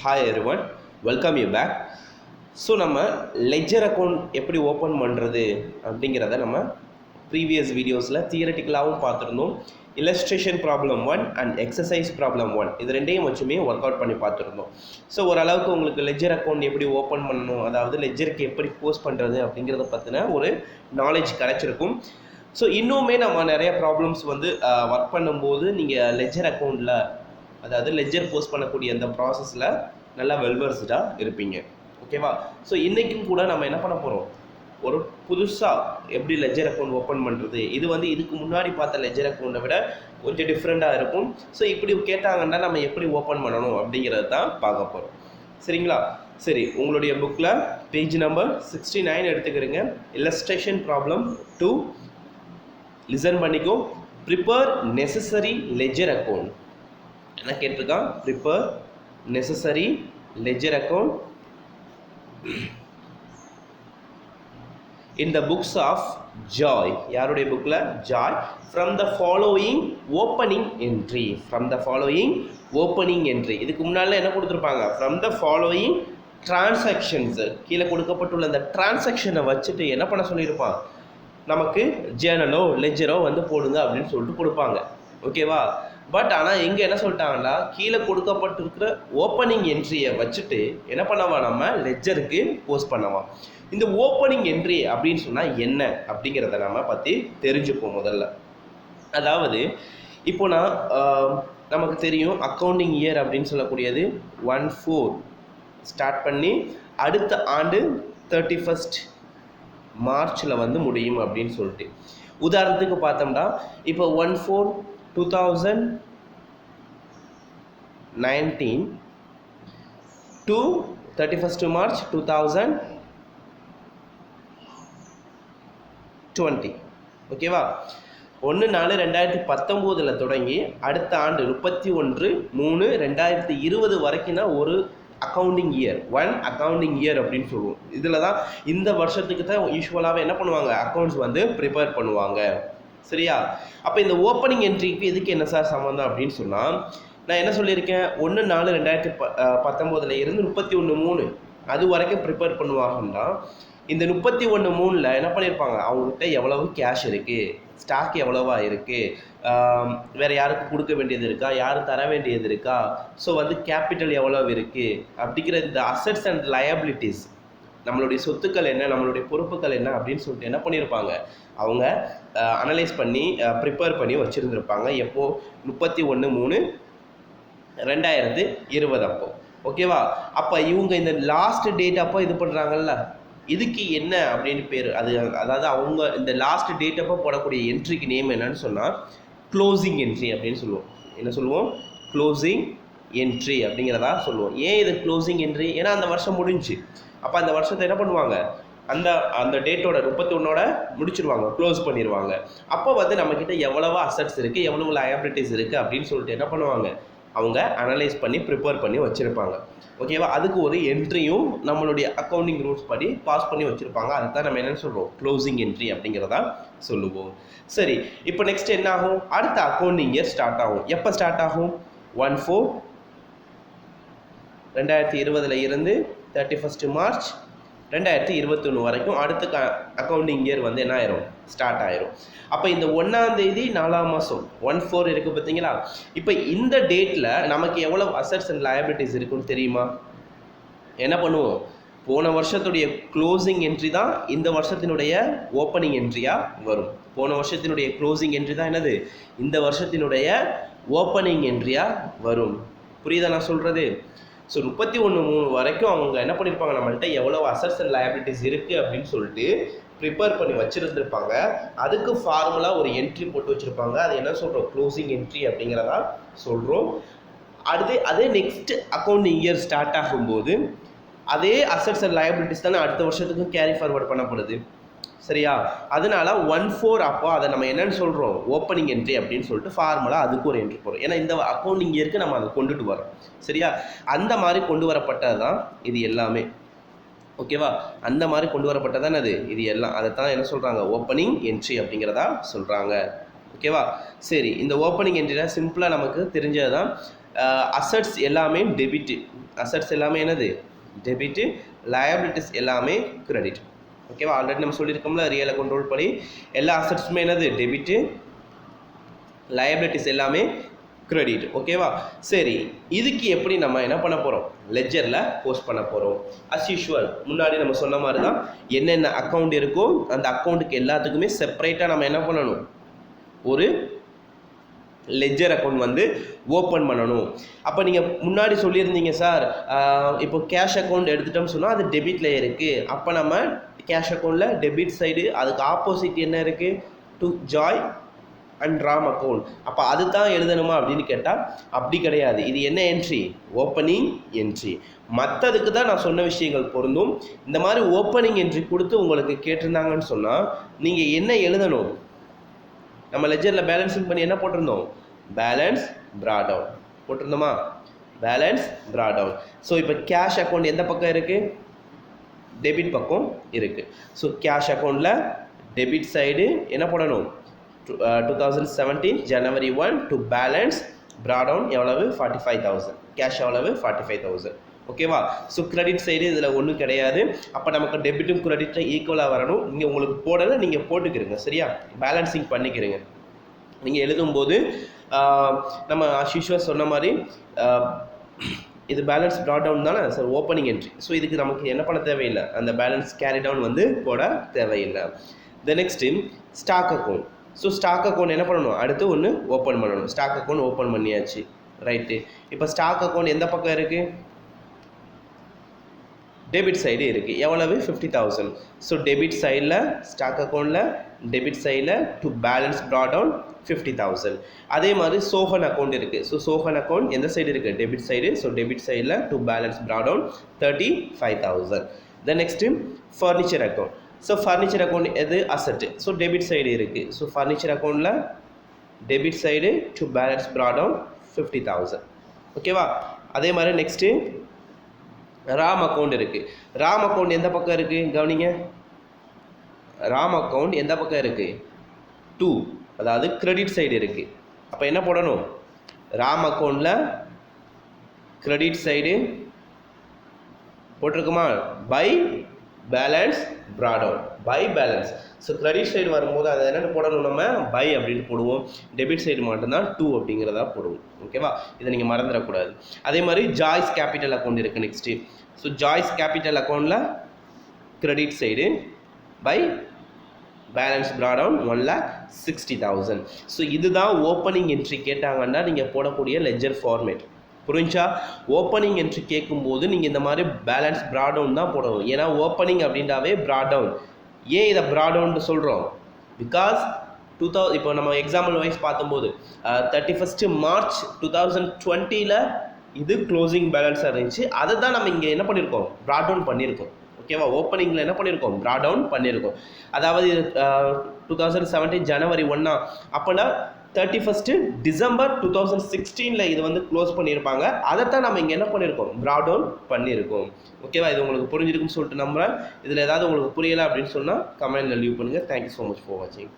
Hi everyone, welcome you back. So நம்ம ledger account எப்படி open பண்ணுறது அப்படிங்கிறத நம்ம ப்ரீவியஸ் வீடியோஸில் தியரட்டிக்கலாகவும் பார்த்துருந்தோம். Illustration problem 1 and exercise problem 1 இது ரெண்டையும் வச்சுமே ஒர்க் அவுட் பண்ணி பார்த்துருந்தோம். ஸோ ஓரளவுக்கு உங்களுக்கு லெஜர் அக்கௌண்ட் எப்படி ஓப்பன் பண்ணணும், அதாவது லெஜருக்கு எப்படி போஸ்ட் பண்ணுறது அப்படிங்கிறத பற்றின ஒரு நாலேஜ் கிடச்சிருக்கும். ஸோ இன்னுமே நம்ம நிறைய ப்ராப்ளம்ஸ் வந்து ஒர்க் பண்ணும்போது நீங்கள் லெஜர் அக்கௌண்ட்டில், அதாவது லெஜர் போஸ்ட் பண்ணக்கூடிய அந்த ப்ராசஸில் நல்லா வெல்வர்ஸ்டாக இருப்பீங்க. ஓகேவா? ஸோ இன்றைக்கும் கூட நம்ம என்ன பண்ண போகிறோம், ஒரு புதுசாக எப்படி லெஜர் அக்கௌண்ட் ஓப்பன் பண்ணுறது, இது வந்து இதுக்கு முன்னாடி பார்த்த லெஜர் அக்கௌண்ட்டை விட கொஞ்சம் டிஃப்ரெண்ட்டாக இருக்கும். ஸோ இப்படி கேட்டாங்கன்னா நம்ம எப்படி ஓப்பன் பண்ணணும் அப்படிங்கிறது தான் பார்க்க போகிறோம். சரிங்களா? சரி, உங்களுடைய புக்கில் பேஜ் நம்பர் 69 எடுத்துக்கிறீங்க. இல்லஸ்ட்ரேஷன் ப்ராப்ளம் 2 லிசன் பண்ணிக்கோ. ப்ரிப்பேர் நெசசரி லெஜர் அக்கௌண்ட் என்ன கேட்டிருக்கான், prepare necessary ledger account in the books of Joy. யாருடைய புக்கில்? Joy. from the following opening entry, from the following opening entry. இதுக்கு முன்னால் என்ன கொடுத்துருப்பாங்க, from the following transactions, கீழே கொடுக்கப்பட்டுள்ள அந்த டிரான்சாக்ஷனை வச்சுட்டு என்ன பண்ண சொல்லியிருப்பான், நமக்கு ஜேர்னலோ லெஜரோ வந்து போடுங்க அப்படின்னு சொல்லிட்டு கொடுப்பாங்க. ஓகேவா? பட் ஆனால் இங்கே என்ன சொல்லிட்டாங்கன்னா, கீழே கொடுக்கப்பட்டிருக்கிற ஓப்பனிங் என்ட்ரியை வச்சுட்டு என்ன பண்ணவா, நம்ம லெஜருக்கு போஸ்ட் பண்ணவா. இந்த ஓப்பனிங் என்ட்ரி அப்படின்னு சொன்னால் என்ன அப்படிங்கிறத நம்ம பற்றி தெரிஞ்சுப்போம் முதல்ல. அதாவது இப்போ நான் நமக்கு தெரியும் அக்கௌண்டிங் இயர் அப்படின்னு சொல்லக்கூடியது 1/4 ஸ்டார்ட் பண்ணி அடுத்த ஆண்டு 31 மார்ச்சில் வந்து முடியும் அப்படின்னு சொல்லிட்டு. உதாரணத்துக்கு பார்த்தோம்னா இப்போ 1/4/2019 to 31st March 2020. ஓகேவா? 1/4/2019 தொடங்கி அடுத்த ஆண்டு 31/3/2020 வரைக்கும் தான் ஒரு அக்கௌண்டிங் இயர், அக்கௌண்டிங் இயர் அப்படின்னு சொல்லுவோம். இதில் தான் இந்த வருஷத்துக்கு தான் யூஸ்வலாகவே என்ன பண்ணுவாங்க, அக்கௌண்ட்ஸ் வந்து ப்ரிப்பேர் பண்ணுவாங்க. சரியா? அப்போ இந்த ஓப்பனிங் என்ட்ரிக்கு இதுக்கு என்ன சார் சம்மந்தம் அப்படின்னு சொன்னால், நான் என்ன சொல்லியிருக்கேன், 1/4/2019 இருந்து 31/3 அது வரைக்கும் ப்ரிப்பேர் பண்ணுவாங்கன்னா, இந்த 31/3 என்ன பண்ணியிருப்பாங்க, அவங்ககிட்ட எவ்வளவு கேஷ் இருக்குது, ஸ்டாக் எவ்வளவா இருக்குது, வேறு யாருக்கு கொடுக்க வேண்டியது இருக்கா, யார் தர வேண்டியது இருக்கா, ஸோ வந்து கேபிட்டல் எவ்வளவு இருக்குது அப்படிங்கிற இந்த அசட்ஸ் அண்ட் லயபிலிட்டிஸ், நம்மளுடைய சொத்துக்கள் என்ன, நம்மளுடைய பொறுப்புகள் என்ன அப்படின்னு சொல்லிட்டு என்ன பண்ணியிருப்பாங்க, அவங்க அனலைஸ் பண்ணி ப்ரிப்பேர் பண்ணி வச்சுருந்துருப்பாங்க. எப்போது? 31/3/2020 அப்போ. ஓகேவா? அப்போ இவங்க இந்த லாஸ்ட் டேட் அப்போ இது பண்ணுறாங்கல்ல, இதுக்கு என்ன அப்படின்னு பேர், அதாவது அவங்க இந்த லாஸ்ட் டேட் அப்போ போடக்கூடிய என்ட்ரிக்கு நேம் என்னன்னு சொன்னால் க்ளோசிங் என்ட்ரி அப்படின்னு சொல்லுவோம். என்ன சொல்லுவோம்? க்ளோசிங் என்ட்ரி அப்படிங்கிறதா சொல்லுவோம். ஏன் இது க்ளோசிங் என்ட்ரி? ஏன்னா அந்த வருஷம் முடிஞ்சு, அப்போ அந்த வருஷத்தை என்ன பண்ணுவாங்க, அந்த டேட்டோட 31 முடிச்சிருவாங்க, க்ளோஸ் பண்ணிடுவாங்க. அப்போ வந்து நம்மக்கிட்ட எவ்வளவு அசட்ஸ் இருக்குது, எவ்வளவு லயபிலிட்டிஸ் இருக்குது அப்படின்னு சொல்லிட்டு என்ன பண்ணுவாங்க, அவங்க அனலைஸ் பண்ணி ப்ரிப்பேர் பண்ணி வச்சுருப்பாங்க. ஓகேவா? அதுக்கு ஒரு என்ட்ரியும் நம்மளுடைய அக்கௌண்டிங் ரூல்ஸ் படி பாஸ் பண்ணி வச்சுருப்பாங்க. அதுதான் நம்ம என்னென்னு சொல்கிறோம், க்ளோசிங் என்ட்ரி அப்படிங்கிறதா சொல்லுவோம். சரி, இப்போ நெக்ஸ்ட் என்ன ஆகும், அடுத்த அக்கௌண்டிங் இயர் ஸ்டார்ட் ஆகும். எப்போ ஸ்டார்ட் ஆகும்? 1/4/2020 இருந்து 31 மார்ச் 2021 வரைக்கும் அடுத்த அக்கௌண்டிங் இயர் வந்து என்ன ஆயிரும், ஸ்டார்ட் ஆயிரும். அப்போ இந்த 1ஆம் தேதி 4ஆம் மாதம் 1/4 இருக்குது பார்த்தீங்களா? இப்போ இந்த டேட்டில் நமக்கு எவ்வளோ அசட்ஸ் அண்ட் லயபிலிட்டிஸ் இருக்குன்னு தெரியுமா? என்ன பண்ணுவோம், போன வருஷத்துடைய க்ளோசிங் என்ட்ரி தான் இந்த வருஷத்தினுடைய ஓப்பனிங் என்ட்ரியாக வரும். போன வருஷத்தினுடைய க்ளோசிங் என்ட்ரி தான் என்னது, இந்த வருஷத்தினுடைய ஓப்பனிங் என்ட்ரியாக வரும். புரியுதா நான் சொல்கிறது? ஸோ 31/3 வரைக்கும் அவங்க என்ன பண்ணியிருப்பாங்க, நம்மள்கிட்ட எவ்வளோ அசட்ஸ் அண்ட் லயபிலிட்டிஸ் இருக்குது அப்படின்னு சொல்லிட்டு ப்ரிப்பேர் பண்ணி வச்சுருந்துருப்பாங்க. அதுக்கு ஃபார்முலாக ஒரு என்ட்ரி போட்டு வச்சுருப்பாங்க. அது என்ன சொல்கிறோம், க்ளோசிங் என்ட்ரி அப்படிங்கிறதா சொல்கிறோம். அதே நெக்ஸ்ட் அக்கௌண்டிங் இயர் ஸ்டார்ட் ஆகும்போது அதே அசட்ஸ் அண்ட் லயபிலிட்டிஸ் தானே அடுத்த வருஷத்துக்கும் கேரி ஃபார்வர்ட் பண்ணப்படுது. சரியா? அதனால 1/4 அப்போ அதை நம்ம என்னென்னு சொல்கிறோம், ஓப்பனிங் என்ட்ரி அப்படின்னு சொல்லிட்டு ஃபார்முலா அதுக்கு ஒரு என்ட்ரி போகிறோம். ஏன்னா இந்த அக்கௌண்டிங் இயருக்கு நம்ம அதை கொண்டுட்டு வரோம். சரியா? அந்த மாதிரி கொண்டு வரப்பட்டது தான் இது எல்லாமே. ஓகேவா? அந்த மாதிரி கொண்டு வரப்பட்டது தான் இது எல்லாம். அதை தான் என்ன சொல்கிறாங்க, ஓப்பனிங் என்ட்ரி அப்படிங்கிறதா சொல்கிறாங்க. ஓகேவா? சரி, இந்த ஓப்பனிங் என்ட்ரியில் சிம்பிளாக நமக்கு தெரிஞ்சது தான். அசட்ஸ் எல்லாமே டெபிட்டு. அசட்ஸ் எல்லாமே என்னது? டெபிட்டு. லயபிலிட்டிஸ் எல்லாமே கிரெடிட். ஓகேவா? ஆல்ரெடி நம்ம சொல்லியிருக்கோம்ல, ரியல் அக்கௌண்ட் ரூல் படி எல்லா அசட்ஸுமே என்னது? டெபிட்டு. லயபிலிட்டிஸ் எல்லாமே கிரெடிட். ஓகேவா? சரி, இதுக்கு எப்படி நம்ம என்ன பண்ண போகிறோம்? லெஜரில் போஸ்ட் பண்ண போகிறோம். அஸ் யூஷுவல் முன்னாடி நம்ம சொன்ன மாதிரி தான், என்னென்ன அக்கௌண்ட் இருக்கோ அந்த அக்கௌண்ட்டுக்கு எல்லாத்துக்குமே செப்பரேட்டாக நம்ம என்ன பண்ணணும்? ஒரு லெஜர் அக்கௌண்ட் வந்து ஓப்பன் பண்ணணும். அப்போ நீங்கள் முன்னாடி சொல்லியிருந்தீங்க சார், இப்போ கேஷ் அக்கௌண்ட் எடுத்துட்டோம்னு சொன்னால் அது டெபிட்டில் இருக்குது. அப்போ நம்ம கேஷ் அக்கௌண்ட்டில் டெபிட் சைடு அதுக்கு ஆப்போசிட் என்ன இருக்குது? To Joy and Ram account. அப்போ அது தான் எழுதணுமா அப்படின்னு கேட்டால் அப்படி கிடையாது. இது என்ன என்ட்ரி? Opening entry. மற்றதுக்கு தான் நான் சொன்ன விஷயங்கள் பொருந்தும். இந்த மாதிரி ஓப்பனிங் என்ட்ரி கொடுத்து உங்களுக்கு கேட்டிருந்தாங்கன்னு சொன்னால் நீங்கள் என்ன எழுதணும்? நம்ம லெஜரில் பேலன்ஸிங் பண்ணி என்ன போட்டிருந்தோம்? பேலன்ஸ் ப்ராட் டவுன் போட்டிருந்தோமா? Balance brought down. ஸோ இப்போ கேஷ் அக்கௌண்ட் எந்த பக்கம் இருக்குது? டெபிட் பக்கம் இருக்குது. ஸோ கேஷ் அக்கௌண்ட்டில் டெபிட் சைடு என்ன போடணும்? 2017 January 1 to balance brought down எவ்வளவு? 45,000. கேஷ் எவ்வளவு? 45,000. ஓகேவா? ஸோ கிரெடிட் சைடு இதில் ஒன்றும் கிடையாது. அப்போ நமக்கு டெபிட்டும் கிரெடிட்டும் ஈக்குவலாக வரணும். இங்கே உங்களுக்கு போடலை, நீங்கள் போட்டுக்கிறீங்க. சரியா? பேலன்சிங் பண்ணிக்கிறீங்க. நீங்கள் எழுதும்போது நம்ம அஷ்யூஷுவல் சொன்ன மாதிரி இது பேலன்ஸ் ப்ராட் டவுன் தானே சார், ஓப்பனிங் என்ட்ரி. ஸோ இதுக்கு நமக்கு என்ன பண்ண தேவையில்லை, அந்த பேலன்ஸ் கேரி டவுன் வந்து போட தேவையில்லை. The next stock account. So stock account என்ன பண்ணணும்? அடுத்து ஒன்று ஓப்பன் பண்ணணும். ஸ்டாக் அக்கௌண்ட் ஓப்பன் பண்ணியாச்சு. ரைட்டு. இப்போ ஸ்டாக் அக்கௌண்ட் எந்த பக்கம் இருக்குது? டெபிட் சைடு இருக்குது. எவ்வளவு? 50,000. ஸோ டெபிட் சைடில் ஸ்டாக் அக்கௌண்ட்டில் டெபிட் சைடில் டு பேலன்ஸ் ப்ராட் டவுன் 50,000. அதே மாதிரி சோஹன் அக்கௌண்ட் இருக்குது. ஸோ சோஹன் அக்கௌண்ட் எந்த சைடு இருக்குது? Debit side. ஸோ டெபிட் சைடில் to balance brought down 35,000. Then next furniture account. So furniture account எது? அசட்டு. ஸோ டெபிட் சைடு இருக்குது. ஸோ ஃபர்னிச்சர் அக்கௌண்ட்டில் debit side to balance brought down 50,000. ஓகேவா? அதே மாதிரி நெக்ஸ்ட்டு ராம் அக்கௌண்ட் இருக்குது. ராம் அக்கௌண்ட் எந்த பக்கம் இருக்குது? கவனிங்க. ராம் அக்கௌண்ட் எந்த பக்கம் இருக்குது? 2, அதாவது கிரெடிட் சைடு இருக்குது. அப்போ என்ன போடணும்? ராம் அக்கௌண்ட்டில் கிரெடிட் சைடு போட்டிருக்குமா? By balance brought down. By balance. So credit side வரும்போது அதை என்னென்னு போடணும்? நம்ம பை அப்படின்னு போடுவோம். டெபிட் சைடு மட்டும்தான் 2 அப்படிங்கிறதா போடுவோம். ஓகேவா? இதை நீங்கள் மறந்துடக்கூடாது. அதே மாதிரி ஜாய்ஸ் கேபிட்டல் அக்கௌண்ட் இருக்குது நெக்ஸ்ட்டு. ஸோ ஜாய்ஸ் கேபிட்டல் அக்கௌண்ட்டில் credit side by balance brought down 1,60,000. So இதுதான் ஓப்பனிங் என்ட்ரி கேட்டாங்கன்னா நீங்கள் போடக்கூடிய லெஜர் ஃபார்மேட். புரிஞ்சா? ஓப்பனிங் என்ட்ரி கேட்கும்போது நீங்கள் இந்த மாதிரி பேலன்ஸ் ப்ராட் டவுன் தான் போடணும். ஏன்னா ஓப்பனிங் அப்படின்றாவே ப்ராட் டவுன். ஏன் இதை ப்ராட் டவுன் சொல்கிறோம்? பிகாஸ் இப்போ நம்ம எக்ஸாம்பிள் வைஸ் பார்க்கும்போது 31 March 2020 இது க்ளோசிங் பேலன்ஸாக இருந்துச்சு. அதை தான் நம்ம இங்கே என்ன பண்ணியிருக்கோம்? ப்ராட் டவுன் பண்ணியிருக்கோம். ஓகேவா? ஓப்பனிங்கில் என்ன பண்ணியிருக்கோம்? ப்ராட் டவுன் பண்ணியிருக்கோம். அதாவது 2017 January 1 அப்போனா 31 December 2016 இது வந்து க்ளோஸ் பண்ணியிருப்பாங்க. அதைத்தான் நம்ம இங்கே என்ன பண்ணியிருக்கோம்? ப்ராட் டவுன் பண்ணியிருக்கோம். ஓகேவா? இது உங்களுக்கு புரிஞ்சிருக்குன்னு சொல்லிட்டு நம்புகிறேன். இதில் ஏதாவது உங்களுக்கு புரியலை அப்படின்னு சொன்னால் கமெண்ட்டில் லீவ் பண்ணுங்கள். தேங்க்யூ ஸோ மச் ஃபார் வாட்சிங்.